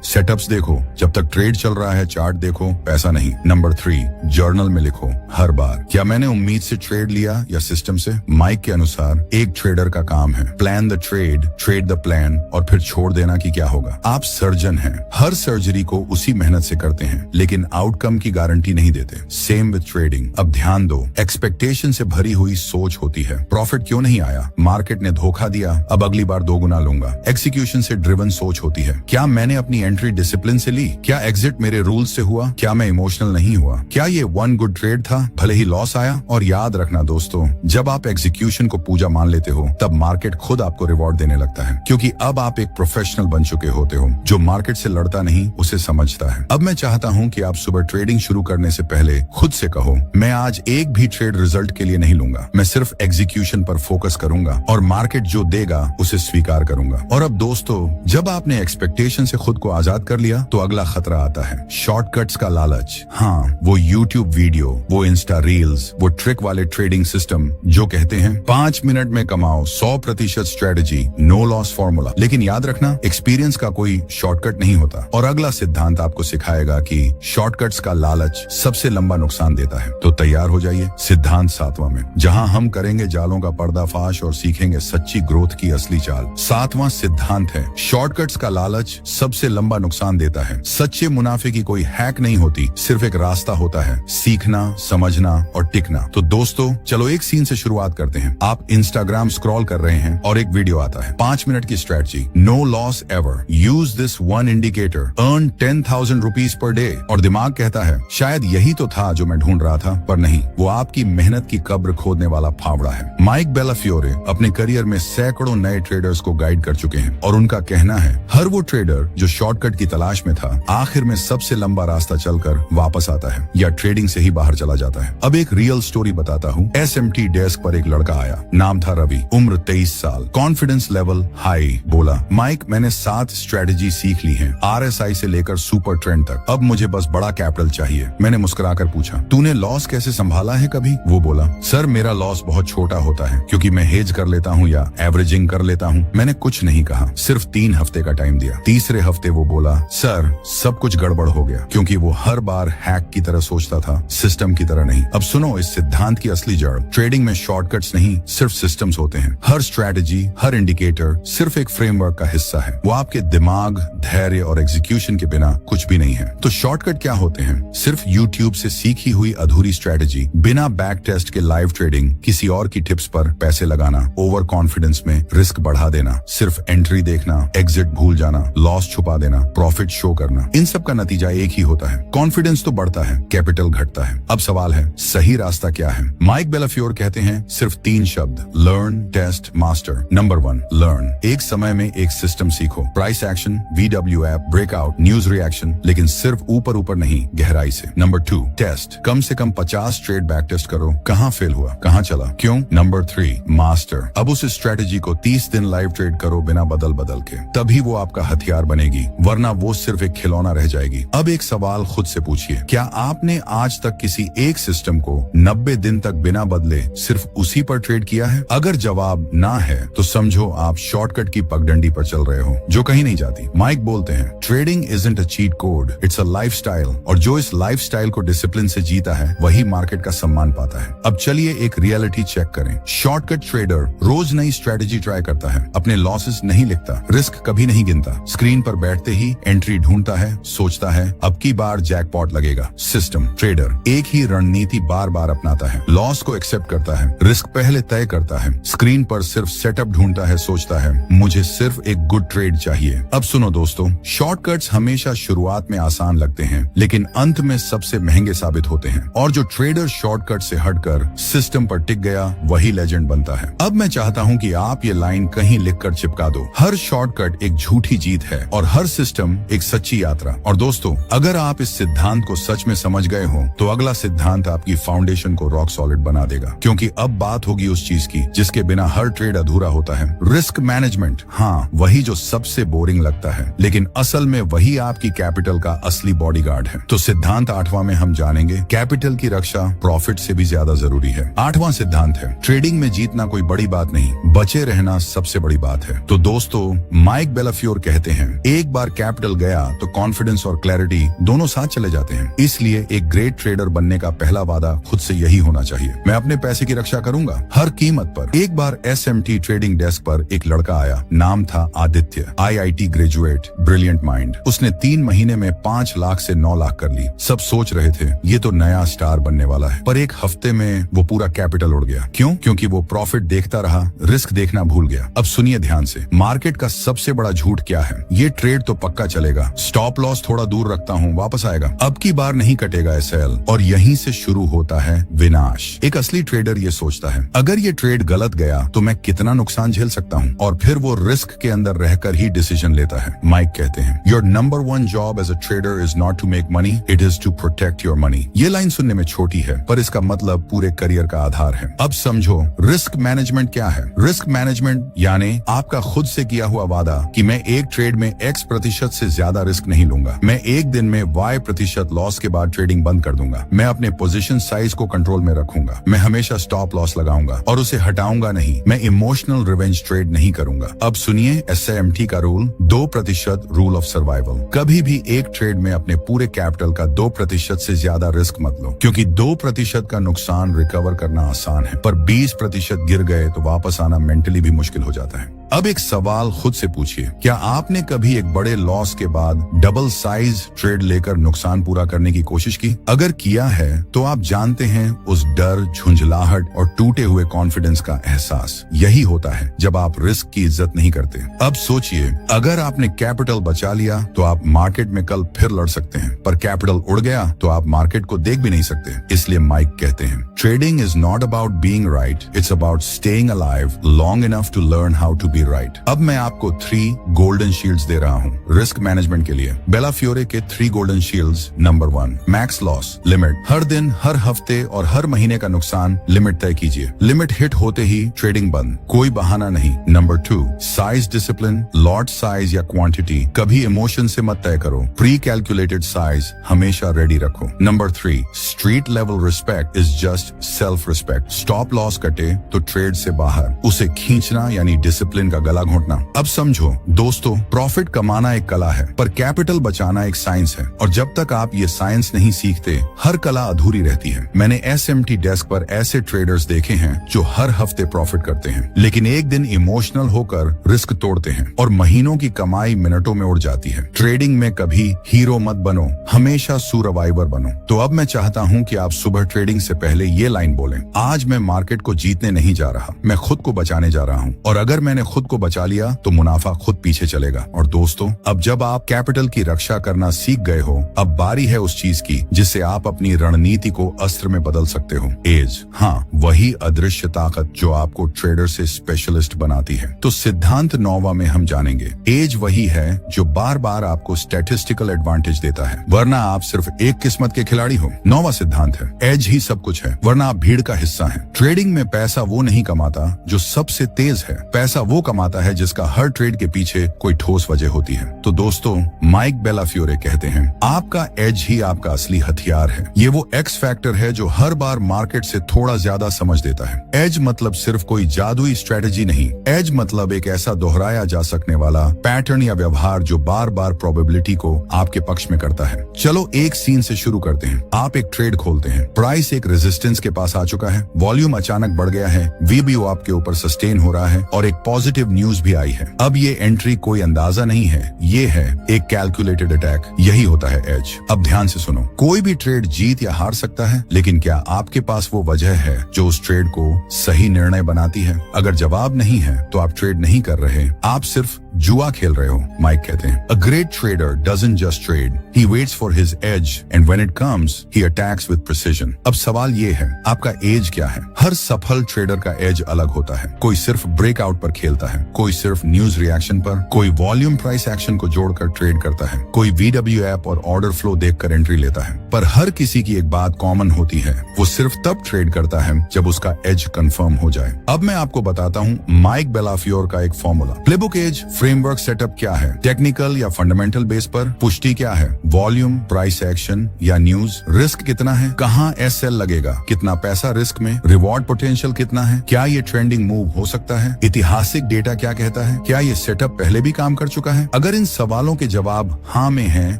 [SPEAKER 1] सेटअप्स देखो, जब तक ट्रेड चल रहा है चार्ट देखो, पैसा नहीं। नंबर 3, जर्नल में लिखो हर बार, क्या मैंने उम्मीद से ट्रेड लिया या सिस्टम से? माइक के अनुसार एक ट्रेडर का काम है plan the trade, trade the plan, और फिर छोड़ देना कि क्या होगा। आप सर्जन हैं, हर सर्जरी को उसी मेहनत से करते हैं, लेकिन आउटकम की गारंटी नहीं देते। Same with trading. अब ध्यान दो, एक्सपेक्टेशन से भरी हुई सोच होती है, प्रॉफिट क्यों नहीं आया, मार्केट ने धोखा दिया, अब अगली बार 2 गुना लूंगा। एक्सिक्यूशन से ड्रिवन सोच होती है, क्या मैंने अपनी एंट्री डिसिप्लिन से ली, क्या एग्जिट मेरे रूल से हुआ, क्या मैं इमोशनल नहीं हुआ, क्या ये 1 गुड ट्रेड था भले ही लॉस आया। और याद रखना दोस्तों, जब आप एग्जीक्यूशन को पूजा मान लेते हो तब मार्केट खुद आपको रिवॉर्ड देने लगता है, क्योंकि अब आप एक प्रोफेशनल बन चुके होते हो जो मार्केट से लड़ता नहीं, उसे समझता है। अब मैं चाहता हूं कि आप सुबह ट्रेडिंग शुरू करने से पहले खुद से कहो, मैं आज एक भी ट्रेड रिजल्ट के लिए नहीं लूंगा, मैं सिर्फ एग्जीक्यूशन पर फोकस करूंगा और मार्केट जो देगा उसे स्वीकार करूंगा। और अब दोस्तों, जब आपने एक्सपेक्टेशन से खुद को आजाद कर लिया तो अगला खतरा आता है, शॉर्टकट्स का लालच। हाँ, वो यूट्यूब वीडियो, वो इंस्टा रील्स, वो ट्रिक वाले ट्रेडिंग सिस्टम जो कहते हैं 5 मिनट में कमाओ 100% स्ट्रेटेजी, नो लॉस फॉर्मूला। लेकिन याद रखना, एक्सपीरियंस का कोई शॉर्टकट नहीं होता। और अगला सिद्धांत आपको सिखाएगा कि शॉर्टकट्स का लालच सबसे लंबा नुकसान देता है। तो तैयार हो जाइए सिद्धांत 7वां में, जहां हम करेंगे जालों का पर्दाफाश और सीखेंगे सच्ची ग्रोथ की असली चाल। 7वां सिद्धांत है, शॉर्टकट्स का लालच सबसे लंबा नुकसान देता है। सच्चे मुनाफे की कोई हैक नहीं होती, सिर्फ एक रास्ता होता है, सीखना, समझना और टिकना। तो दोस्तों, चलो एक सीन से शुरुआत करते हैं। आप इंस्टाग्राम स्क्रॉल कर रहे हैं और एक वीडियो आता है, 5 मिनट की strategy, no loss ever, use this 1 indicator, earn 10,000 rupees per day. और दिमाग कहता है, शायद यही तो था जो मैं ढूंढ रहा था, पर नहीं, वो आपकी मेहनत की कब्र खोदने वाला फावड़ा है। माइक बेलाफियोरे अपने करियर में सैकड़ों नए ट्रेडर्स को गाइड कर चुके हैं और उनका कहना है, हर वो ट्रेडर जो शॉर्टकट की तलाश में था, आखिर में सबसे लंबा रास्ता चलकर वापस आता है या ट्रेडिंग से ही बाहर चला जाता है। अब एक रियल स्टोरी बताता हूँ। SMT डेस्क पर एक लड़का आया, नाम था रवि, उम्र 23 साल, कॉन्फिडेंस लेवल हाई। बोला, माइक मैंने 7 स्ट्रेटेजी सीख ली हैं, RSI से लेकर सुपर ट्रेंड तक, अब मुझे बस बड़ा कैपिटल चाहिए। मैंने मुस्कुराकर पूछा, तूने लॉस कैसे संभाला है कभी? वो बोला, सर मेरा लॉस बहुत छोटा होता है क्योंकि मैं हेज कर लेता हूँ या एवरेजिंग कर लेता हूँ। मैंने कुछ नहीं कहा, सिर्फ 3 हफ्ते का टाइम दिया। तीसरे हफ्ते वो बोला, सर सब कुछ गड़बड़ हो गया, क्योंकि वो हर बार हैक की तरह सोचता था, सिस्टम की तरह नहीं। अब सुनो इस सिद्धांत की असली जड़। ट्रेडिंग में शॉर्टकट्स नहीं, सिर्फ सिस्टम्स होते हैं। हर स्ट्रैटेजी, हर इंडिकेटर सिर्फ एक फ्रेमवर्क का हिस्सा है। वो आपके दिमाग, धैर्य और एग्जीक्यूशन के बिना कुछ भी नहीं है। तो शॉर्टकट क्या होते हैं? सिर्फ यूट्यूब से सीखी हुई अधूरी स्ट्रैटेजी, बिना बैक टेस्ट के लाइव ट्रेडिंग, किसी और की टिप्स पर पैसे लगाना, ओवर कॉन्फिडेंस में रिस्क बढ़ा देना, सिर्फ एंट्री देखना, एग्जिट भूल जाना, लॉस छुपा देना, प्रॉफिट शो करना। इन सब का नतीजा एक ही होता है, कॉन्फिडेंस तो बढ़ता है, कैपिटल घटता है। अब सवाल है, सही रास्ता क्या है? माइक बेलाफियोर कहते हैं सिर्फ 3 शब्द, learn, test, master. Number 1, learn. एक समय में एक सिस्टम सीखो, price action, VW app, breakout, news reaction, लेकिन सिर्फ ऊपर ऊपर नहीं, गहराई से। Number 2, test. कम से कम 50 ट्रेड बैक टेस्ट करो, कहां फेल हुआ, कहां चला, क्यों। Number 3, master. अब उस स्ट्रेटेजी को 30 दिन लाइव ट्रेड करो बिना बदल के, तभी वो आपका हथियार बनेगी, वरना वो सिर्फ एक खिलौना रह जाएगी। अब एक सवाल खुद से पूछिए, क्या आपने आज तक किसी एक सिस्टम को 90 दिन तक बिना बदले सिर्फ उसी पर ट्रेड किया है? अगर जवाब ना है तो समझो आप शॉर्टकट की पगडंडी पर चल रहे हो जो कहीं नहीं जाती। माइक बोलते हैं, trading isn't a cheat code, it's a lifestyle, और जो इस लाइफस्टाइल को डिसिप्लिन से जीता है वही मार्केट का सम्मान पाता है। अब चलिए एक रियलिटी चेक करें। शॉर्टकट ट्रेडर रोज नई स्ट्रेटेजी ट्राई करता है, अपने लॉसेस नहीं लिखता, रिस्क कभी नहीं गिनता, स्क्रीन पर बैठते ही एंट्री ढूंढता है, सोचता है अब की बार जैकपॉट लगेगा। सिस्टम ट्रेडर एक ही रणनीति बार बार अपनाता है, लॉस को एक्सेप्ट करता है, रिस्क पहले तय करता है, स्क्रीन पर सिर्फ सेटअप ढूंढता है, सोचता है मुझे सिर्फ एक गुड ट्रेड चाहिए। अब सुनो दोस्तों, शॉर्टकट्स हमेशा शुरुआत में आसान लगते हैं, लेकिन लेकिन अंत में सबसे महंगे साबित होते हैं। और जो ट्रेडर शॉर्टकट से हटकर सिस्टम पर टिक गया वही लेजेंड बनता है। अब मैं चाहता हूं कि आप ये लाइन कहीं लिखकर चिपका दो, हर शॉर्टकट एक झूठी जीत है और हर सिस्टम एक सच्ची यात्रा। और दोस्तों, अगर आप इस सिद्धांत को सच में समझ गए हो तो अगला सिद्धांत आपकी फाउंडेशन को रॉक सॉलिड बना देगा, क्योंकि अब बात होगी उस चीज की जिसके बिना हर ट्रेड अधूरा होता है, रिस्क मैनेजमेंट। हाँ, वही जो सबसे बोरिंग लगता है, लेकिन असल में वही आपकी कैपिटल का असली बॉडीगार्ड है। तो सिद्धांत 8वां में हम जानेंगे कैपिटल की रक्षा प्रॉफिट से भी ज्यादा जरूरी है। 8वां सिद्धांत है ट्रेडिंग में जीतना कोई बड़ी बात नहीं, बचे रहना सबसे बड़ी बात है। तो दोस्तों, माइक बेलाफियोर कहते हैं एक बार कैपिटल गया तो कॉन्फिडेंस और क्लैरिटी दोनों साथ चले जाते हैं। इसलिए एक ग्रेट ट्रेडर बनने का पहला वादा खुद से यही होना चाहिए, मैं अपने पैसे की रक्षा करूंगा हर कीमत पर। एक बार SMT ट्रेडिंग डेस्क पर एक लड़का आया, नाम था Aditya, IIT graduate, brilliant mind. उसने 3 महीने में 5 लाख से 9 लाख कर ली। सब सोच रहे थे ये तो नया स्टार बनने वाला है, पर एक हफ्ते में वो पूरा कैपिटल उड़ गया। क्यों? क्योंकि वो प्रॉफिट देखता रहा, रिस्क देखना भूल गया। अब सुनिए ध्यान से, मार्केट का सबसे बड़ा झूठ क्या है? ये ट्रेड तो पक्का चलेगा, स्टॉप लॉस थोड़ा दूर रखता हूँ, वापस आएगा, अब की बार नहीं कटेगा SL। और यहीं से शुरू होता है विनाश। एक असली ट्रेडर ये सोचता है अगर ये ट्रेड गलत गया तो मैं कितना नुकसान झेल सकता हूँ, और फिर वो रिस्क के अंदर रहकर ही डिसीजन लेता है। माइक कहते हैं your number 1 job as a trader is not to make money, it is to protect your money. ये लाइन सुनने में छोटी है, पर इसका मतलब पूरे करियर का आधार है। अब समझो रिस्क मैनेजमेंट क्या है। रिस्क मैनेजमेंट यानी आपका खुद से किया हुआ वादा कि मैं एक ट्रेड में X% से ज्यादा रिस्क नहीं लूंगा, मैं एक दिन में Y% लॉस के बाद ट्रेडिंग बंद कर दूंगा, मैं अपने पोजीशन साइज को कंट्रोल में रखूंगा, मैं हमेशा स्टॉप लॉस लगाऊंगा और उसे हटाऊंगा नहीं, मैं इमोशनल रिवेंज ट्रेड नहीं करूंगा। अब सुनिए SMT का रूल, 2% रूल ऑफ सर्वाइवल। कभी भी एक ट्रेड में अपने पूरे कैपिटल का 2% से ज्यादा रिस्क मत लो, क्योंकि 2% का नुकसान रिकवर करना आसान है, पर 20% गिर गए तो वापस आना मेंटली भी मुश्किल हो जाता है। अब एक सवाल खुद से पूछिए, क्या आपने कभी एक बड़े लॉस के बाद डबल साइज ट्रेड लेकर नुकसान पूरा करने की कोशिश की? अगर किया है तो आप जानते हैं उस डर, झुंझलाहट और टूटे हुए कॉन्फिडेंस का एहसास यही होता है जब आप रिस्क की इज्जत नहीं करते। अब सोचिए, अगर आपने कैपिटल बचा लिया तो आप मार्केट में कल फिर लड़ सकते हैं, पर कैपिटल उड़ गया तो आप मार्केट को देख भी नहीं सकते। इसलिए माइक कहते हैं trading is not about being right, it's about staying alive long enough to learn how to be right. अब मैं आपको 3 गोल्डन शील्ड्स दे रहा हूँ रिस्क मैनेजमेंट के लिए। बेलाफियोरे के 3 golden shields. Number 1, max loss limit. हर दिन, हर हफ्ते और हर महीने का नुकसान लिमिट तय कीजिए। लिमिट हिट होते ही ट्रेडिंग बंद, कोई बहाना नहीं। Number 2, size discipline. Lot size या क्वांटिटी कभी इमोशन से मत तय करो, प्री कैलकुलेटेड साइज हमेशा रेडी रखो। Number 3, street level respect is just self respect. Stop loss कटे तो ट्रेड से बाहर, उसे खींचना यानी डिसिप्लिन का गला घोंटना। अब समझो दोस्तों, प्रॉफिट कमाना एक कला है, पर कैपिटल बचाना एक साइंस है, और जब तक आप ये साइंस नहीं सीखते हर कला अधूरी रहती है। मैंने SMT डेस्क पर ऐसे ट्रेडर्स देखे हैं जो हर हफ्ते प्रॉफिट करते हैं, लेकिन एक दिन इमोशनल होकर रिस्क तोड़ते हैं और महीनों की कमाई मिनटों में उड़ जाती है। ट्रेडिंग में कभी हीरो मत बनो, हमेशा सर्वाइवर बनो। तो अब मैं चाहता हूँ कि आप सुबह ट्रेडिंग से पहले ये लाइन बोलें, आज मैं मार्केट को जीतने नहीं जा रहा, मैं खुद को बचाने जा रहा हूँ, और अगर मैंने खुद को बचा लिया तो मुनाफा खुद पीछे चलेगा। और दोस्तों, अब जब आप कैपिटल की रक्षा करना सीख गए हो, अब बारी है उस चीज की जिससे आप अपनी रणनीति को अस्त्र में बदल सकते हो, एज। हाँ, वही अदृश्य ताकत जो आपको ट्रेडर से स्पेशलिस्ट बनाती है। तो सिद्धांत 9वां में हम जानेंगे एज वही है जो बार बार आपको स्टैटिस्टिकल एडवांटेज देता है, वरना आप सिर्फ एक किस्मत के खिलाड़ी हो। 9वां सिद्धांत है एज ही सब कुछ है, वरना आप भीड़ का हिस्सा हैं। ट्रेडिंग में पैसा वो नहीं कमाता जो सबसे तेज है, पैसा वो कमाता है जिसका हर ट्रेड के पीछे कोई ठोस वजह होती है। तो दोस्तों, माइक बेलाफियोरे कहते हैं आपका एज ही आपका असली हथियार है। ये वो एक्स फैक्टर है जो हर बार मार्केट से थोड़ा ज्यादा समझ देता है। एज मतलब सिर्फ कोई जादुई स्ट्रेटेजी नहीं, एज मतलब एक ऐसा दोहराया जा सकने वाला पैटर्न या व्यवहार जो बार बार प्रोबेबिलिटी को आपके पक्ष में करता है। चलो एक सीन से शुरू करते हैं। आप एक ट्रेड खोलते हैं, प्राइस एक रेजिस्टेंस के पास आ चुका है, वॉल्यूम अचानक बढ़ गया है, वीबीओ आपके ऊपर सस्टेन हो रहा है और एक पॉजिटिव न्यूज भी आई है। अब ये एंट्री कोई अंदाजा नहीं है, ये है एक कैलकुलेटेड अटैक। यही होता है एज। अब ध्यान से सुनो, कोई भी ट्रेड जीत या हार सकता है, लेकिन क्या आपके पास वो वजह है जो उस ट्रेड को सही निर्णय बनाती है? अगर जवाब नहीं है तो आप ट्रेड नहीं कर रहे, आप सिर्फ जुआ खेल रहे हो। माइक कहते हैं, a great trader doesn't just trade, he waits for his age and when it comes he attacks with precision. अब सवाल ये है, आपका एज क्या है? हर सफल ट्रेडर का एज अलग होता है। कोई सिर्फ ब्रेकआउट पर खेलता है, कोई सिर्फ न्यूज रिएक्शन पर, कोई वॉल्यूम प्राइस एक्शन को जोड़कर ट्रेड करता है, कोई VW ऐप और ऑर्डर फ्लो देखकर एंट्री लेता है। पर हर किसी की एक बात कॉमन होती है, वो सिर्फ तब ट्रेड करता है जब उसका एज कंफर्म हो जाए। अब मैं आपको बताता हूँ माइक बेलाफियोर का एक formula. Playbook as framework setup क्या है? टेक्निकल या फंडामेंटल बेस पर? पुष्टि क्या है? वॉल्यूम, प्राइस एक्शन या न्यूज? रिस्क कितना है? कहाँ SL लगेगा? कितना पैसा रिस्क में? रिवॉर्ड पोटेंशियल कितना है? क्या ये ट्रेंडिंग मूव हो सकता है? ऐतिहासिक डेटा क्या कहता है? क्या ये सेटअप पहले भी काम कर चुका है? अगर इन सवालों के जवाब हाँ में हैं,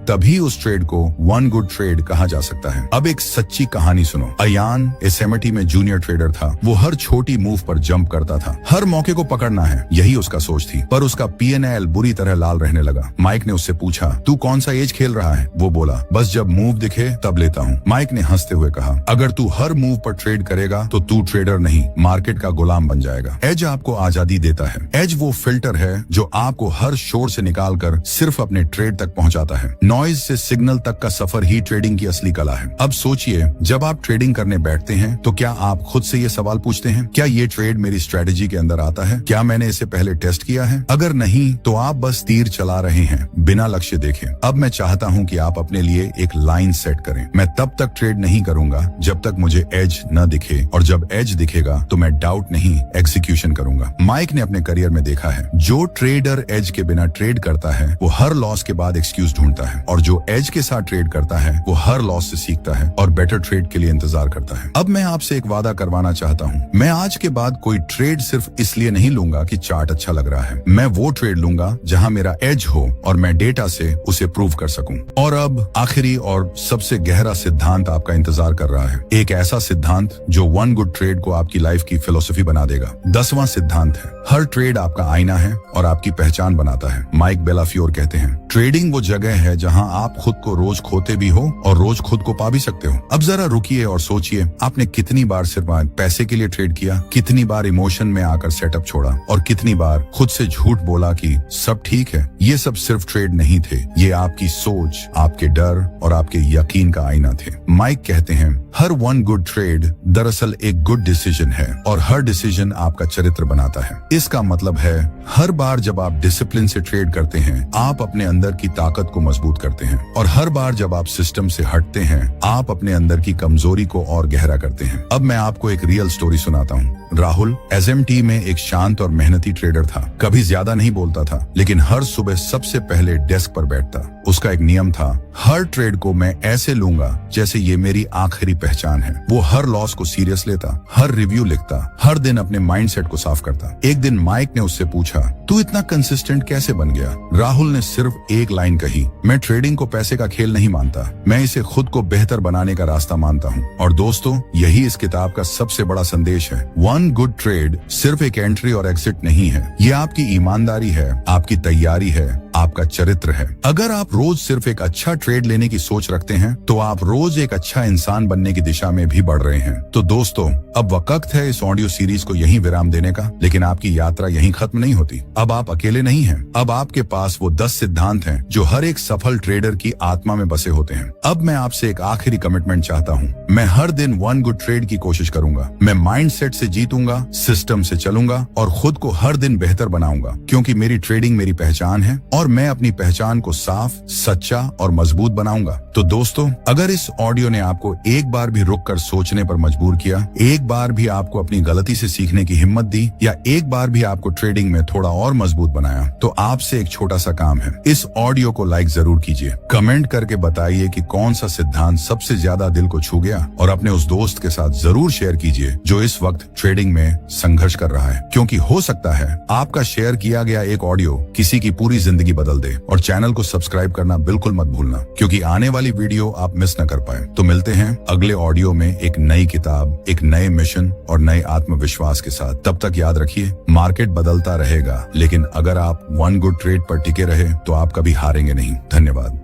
[SPEAKER 1] तभी उस ट्रेड को वन गुड ट्रेड कहा जा सकता है। अब एक सच्ची कहानी सुनो। अयान एसेमिटी में जूनियर ट्रेडर था। वो हर छोटी मूव पर जंप करता था, हर मौके को पकड़ना है, यही उसका सोच थी। पर उसका P&L बुरी तरह लाल रहने लगा। माइक ने उससे पूछा, तू कौन सा एज खेल रहा है? वो बोला, बस जब मूव दिखे तब लेता हूँ। माइक ने हंसते हुए कहा, अगर तू हर मूव पर ट्रेड करेगा तो तू ट्रेडर नहीं, मार्केट का गुलाम बन जाएगा। एज आपको आजादी देता है। एज वो फिल्टर है जो आपको हर शोर से निकालकर सिर्फ अपने ट्रेड तक पहुंचाता है। नॉइज से सिग्नल तक का सफर ही ट्रेडिंग की असली कला है। अब सोचिए, जब आप ट्रेडिंग करने बैठते हैं तो क्या आप खुद से ये सवाल पूछते हैं, क्या ये ट्रेड मेरी स्ट्रेटेजी के अंदर आता है? क्या मैंने इसे पहले टेस्ट किया है? अगर नहीं तो आप बस तीर चला रहे हैं बिना लक्ष्य देखे। अब मैं चाहता हूं कि आप अपने लिए एक लाइन सेट करें। मैं तब तक ट्रेड नहीं करूंगा जब तक मुझे एज न दिखे, और जब एज दिखेगा तो मैं डाउट नहीं एग्जीक्यूशन करूंगा। माइक ने अपने करियर में देखा है, जो ट्रेडर एज के बिना ट्रेड करता है वो हर लॉस के बाद एक्सक्यूज ढूंढता है, और जो एज के साथ ट्रेड करता है वो हर लॉस से सीखता है और बेटर ट्रेड के लिए इंतजार करता है। अब मैं आपसे एक वादा करवाना चाहता हूँ, मैं आज के बाद कोई ट्रेड सिर्फ इसलिए नहीं लूंगा कि चार्ट अच्छा लग रहा है। मैं वो ट्रेड लूंगा जहां मेरा एज हो और मैं डेटा से उसे प्रूव कर सकूं। और अब आखिरी और सबसे गहरा सिद्धांत आपका इंतजार कर रहा है, एक ऐसा सिद्धांत जो वन गुड ट्रेड को आपकी लाइफ की फिलोसफी बना देगा। 10वां सिद्धांत है, हर ट्रेड आपका आईना है और आपकी पहचान बनाता है। माइक बेलाफियोर कहते हैं, ट्रेडिंग वो जगह है जहां आप खुद को रोज खोते भी हो और रोज खुद को पा भी सकते हो। अब जरा रुकिए और सोचिए, आपने कितनी बार सिर्फ पैसे के लिए ट्रेड किया, कितनी बार इमोशन में आकर सेटअप छोड़ा, और कितनी बार खुद से झूठ बोला कि सब ठीक है। ये सब सिर्फ ट्रेड नहीं थे, ये आपकी सोच, आपके डर और आपके यकीन का आईना थे। माइक कहते हैं, हर वन गुड ट्रेड दरअसल एक गुड डिसीजन है, और हर डिसीजन आपका चरित्र बनाता है। इसका मतलब है, हर बार जब आप डिसिप्लिन से ट्रेड करते हैं, आप अपने अंदर की ताकत को मजबूत करते हैं, और हर बार जब आप सिस्टम से हटते हैं, आप अपने अंदर की कमजोरी को और गहरा करते हैं। अब मैं आपको एक रियल स्टोरी सुनाता हूँ। राहुल SMT में एक शांत और मेहनती ट्रेडर था। कभी ज्यादा नहीं बोलता था, लेकिन हर सुबह सबसे पहले डेस्क पर बैठता। उसका एक नियम था, हर ट्रेड को मैं ऐसे लूंगा जैसे ये मेरी आखिरी पहचान है। वो हर लॉस को सीरियस लेता, हर रिव्यू लिखता, हर दिन अपने माइंडसेट को साफ करता। एक दिन माइक ने उससे पूछा, तू इतना कंसिस्टेंट कैसे बन गया? राहुल ने सिर्फ एक लाइन कही, मैं ट्रेडिंग को पैसे का खेल नहीं मानता, मैं इसे खुद को बेहतर बनाने का रास्ता मानता हूँ। और दोस्तों, यही इस किताब का सबसे बड़ा संदेश है। वन गुड ट्रेड सिर्फ एक एंट्री और एग्जिट नहीं है, ये आपकी ईमानदारी है, आपकी तैयारी है, आपका चरित्र है। अगर आप रोज सिर्फ एक अच्छा ट्रेड लेने की सोच रखते हैं, तो आप रोज एक अच्छा इंसान बनने की दिशा में भी बढ़ रहे हैं। तो दोस्तों, अब वक्त है इस ऑडियो सीरीज को यहीं विराम देने का, लेकिन आपकी यात्रा यहीं खत्म नहीं होती। अब आप अकेले नहीं हैं। अब आपके पास वो 10 सिद्धांत हैं जो हर एक सफल ट्रेडर की आत्मा में बसे होते हैं। अब मैं आपसे एक आखिरी कमिटमेंट चाहता हूँ, मैं हर दिन वन गुड ट्रेड की कोशिश करूंगा। मैं माइंडसेट से जीतूंगा, सिस्टम से चलूंगा और खुद को हर दिन बेहतर बनाऊंगा, क्योंकि मेरी ट्रेडिंग मेरी पहचान है और मैं अपनी पहचान को साफ, सच्चा और मजबूत बनाऊंगा। तो दोस्तों, अगर इस ऑडियो ने आपको एक बार भी रुककर सोचने पर मजबूर किया, एक बार भी आपको अपनी गलती से सीखने की हिम्मत दी, या एक बार भी आपको ट्रेडिंग में थोड़ा और मजबूत बनाया, तो आपसे एक छोटा सा काम है, इस ऑडियो को लाइक जरूर कीजिए। कमेंट करके बताइए कि कौन सा सिद्धांत सबसे ज्यादा दिल को छू गया, और अपने उस दोस्त के साथ जरूर शेयर कीजिए जो इस वक्त ट्रेडिंग में संघर्ष कर रहा है, क्योंकि हो सकता है आपका शेयर किया गया एक ऑडियो किसी की पूरी जिंदगी बदल दे। और चैनल को सब्सक्राइब करना बिल्कुल मत भूलना, क्योंकि आने वाली वीडियो आप मिस न कर पाए। तो मिलते हैं अगले ऑडियो में एक नई किताब, एक नए मिशन और नए आत्मविश्वास के साथ। तब तक याद रखिए, मार्केट बदलता रहेगा, लेकिन अगर आप वन गुड ट्रेड पर टिके रहे तो आप कभी हारेंगे नहीं। धन्यवाद।